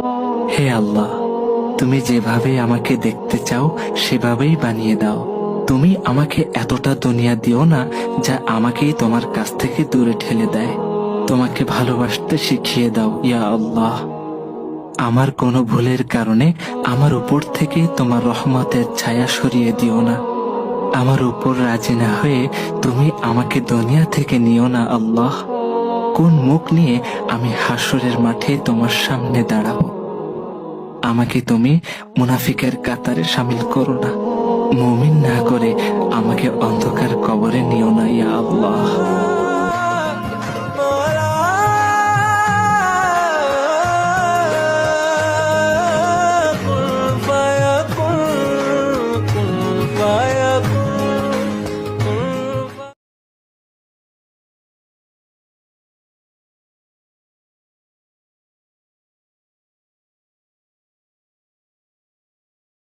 হে আল্লাহ, তুমি যেভাবে আমাকে দেখতে চাও সেভাবেই বানিয়ে দাও। তুমি আমাকে এতটা দুনিয়া দিও না যা আমাকেই তোমার কাছ থেকে দূরে ঠেলে দেয়। তোমাকে ভালোবাসতে শিখিয়ে দাও ইয়া আল্লাহ। আমার কোনো ভুলের কারণে আমার উপর থেকে তোমার রহমতের ছায়া সরিয়ে দিও না। আমার উপর রাজি না হয়ে তুমি আমাকে দুনিয়া থেকে নিও না আল্লাহ। কোন মুখ নিয়ে আমি হাসরের মাঠে তোমার সামনে দাঁড়াবো? আমাকে তুমি মুনাফিকের কাতারে শামিল করো না। মুমিন না করে আমাকে অন্ধকার কবরে নিও না ইয়া আল্লাহ।